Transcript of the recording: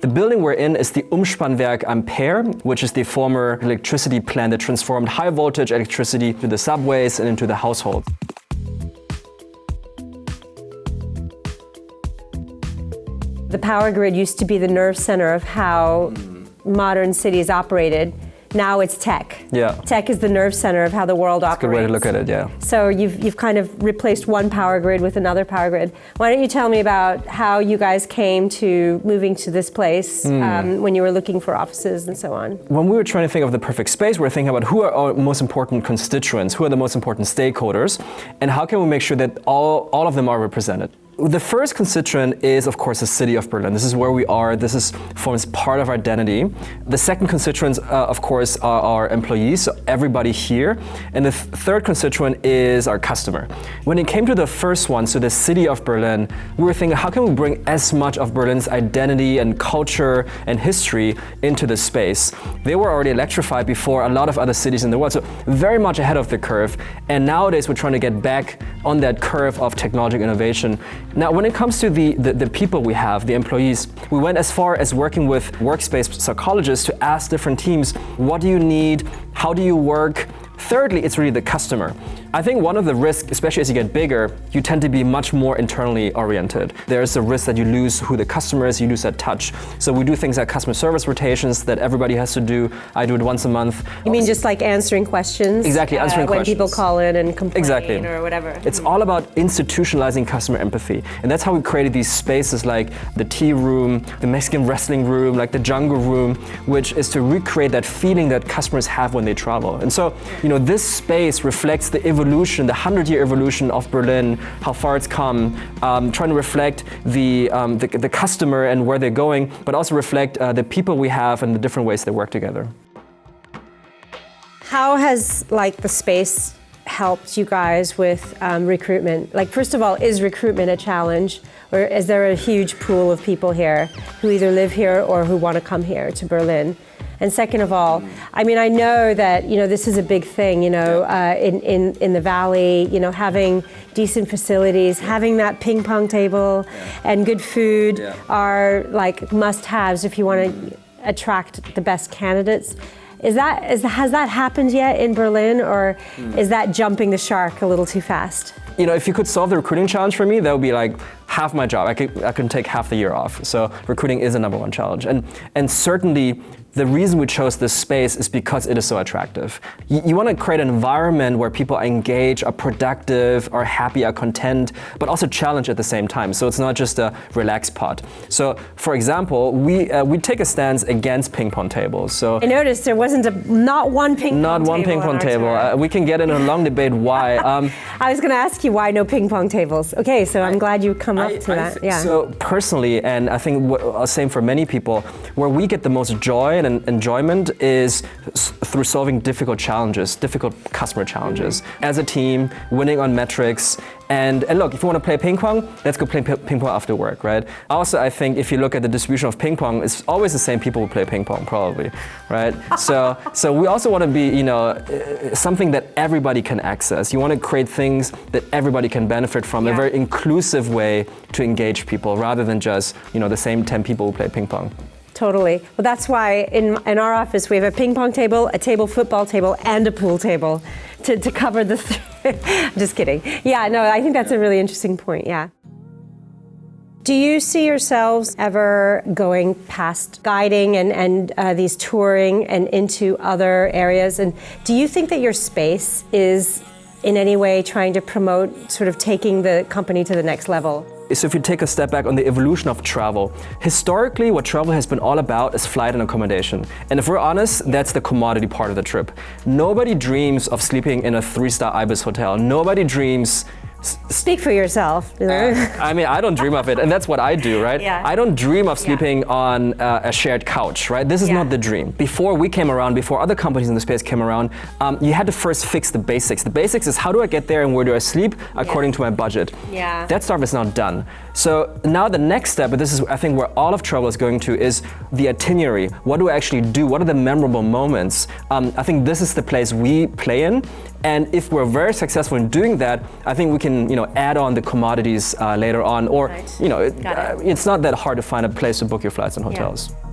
The building we're in is the Umspannwerk Ampere, which is the former electricity plant that transformed high voltage electricity to the subways and into the households. The power grid used to be the nerve center of how modern cities operated. Now it's tech. Yeah. Tech is the nerve center of how the world operates. That's a good way to look at it, yeah. So you've kind of replaced one power grid with another power grid. Why don't you tell me about how you guys came to moving to this place when you were looking for offices and so on? When we were trying to think of the perfect space, we were thinking about who are our most important constituents, who are the most important stakeholders, and how can we make sure that all of them are represented. The first constituent is, of course, the city of Berlin. This is where we are. This forms part of our identity. The second constituents, of course, are our employees, so everybody here. And the third constituent is our customer. When it came to the first one, so the city of Berlin, we were thinking, how can we bring as much of Berlin's identity and culture and history into the space? They were already electrified before a lot of other cities in the world, so very much ahead of the curve. And nowadays, we're trying to get back on that curve of technological innovation. Now, when it comes to the people we have, the employees, we went as far as working with workspace psychologists to ask different teams, what do you need? How do you work? Thirdly, it's really the customer. I think one of the risks, especially as you get bigger, you tend to be much more internally oriented. There's a risk that you lose who the customer is, you lose that touch. So we do things like customer service rotations that everybody has to do. I do it once a month. You mean just like answering questions? Exactly, answering questions. When people call in and complain or whatever. It's all about institutionalizing customer empathy. And that's how we created these spaces like the tea room, the Mexican wrestling room, like the jungle room, which is to recreate that feeling that customers have when they travel. And so, this space reflects the evolution, the 100-year evolution of Berlin, how far it's come, trying to reflect the customer and where they're going, but also reflect the people we have and the different ways they work together. How has the space helped you guys with recruitment? First of all, is recruitment a challenge, or is there a huge pool of people here who either live here or who want to come here to Berlin? And second of all, I know that this is a big thing, in the valley, having decent facilities, having that ping pong table and good food are must-haves if you want to attract the best candidates. Has that happened yet in Berlin, or is that jumping the shark a little too fast? If you could solve the recruiting challenge for me, that would be half my job. I can take half the year off. So recruiting is a number one challenge. And certainly the reason we chose this space is because it is so attractive. You want to create an environment where people are engaged, are productive, are happy, are content, but also challenged at the same time. So it's not just a relaxed pod. So for example, we take a stance against ping pong tables. So I noticed there wasn't not one ping pong table. We can get in a long debate why. I was going to ask you why no ping pong tables. Okay, so I'm glad you come up to that. Yeah. So personally, and I think same for many people, where we get the most joy and enjoyment is through solving difficult challenges, difficult customer challenges. As a team, winning on metrics. And look, if you want to play ping pong, let's go play ping pong after work, right? Also, I think if you look at the distribution of ping pong, it's always the same people who play ping pong, probably, right? So we also want to be, something that everybody can access. You want to create things that everybody can benefit from, a very inclusive way to engage people, rather than just, the same 10 people who play ping pong. Totally. Well, that's why in our office we have a ping pong table, a table football table, and a pool table to cover the Just kidding. Yeah, no, I think that's a really interesting point, yeah. Do you see yourselves ever going past guiding and these touring and into other areas? And do you think that your space is in any way trying to promote sort of taking the company to the next level? So if you take a step back on the evolution of travel, historically what travel has been all about is flight and accommodation. And if we're honest, that's the commodity part of the trip. Nobody dreams of sleeping in a 3-star Ibis hotel. Nobody dreams... Speak for yourself. I don't dream of it, and that's what I do, right? Yeah. I don't dream of sleeping on a shared couch, right? This is not the dream. Before we came around, before other companies in the space came around, you had to first fix the basics. The basics is how do I get there and where do I sleep according to my budget. Yeah. That stuff is now done. So now the next step, but this is I think where all of travel is going to, is the itinerary. What do I actually do? What are the memorable moments? I think this is the place we play in. And if we're very successful in doing that, I think we can can, add on the commodities later on, or, Right. it's not that hard to find a place to book your flights and hotels. Yeah.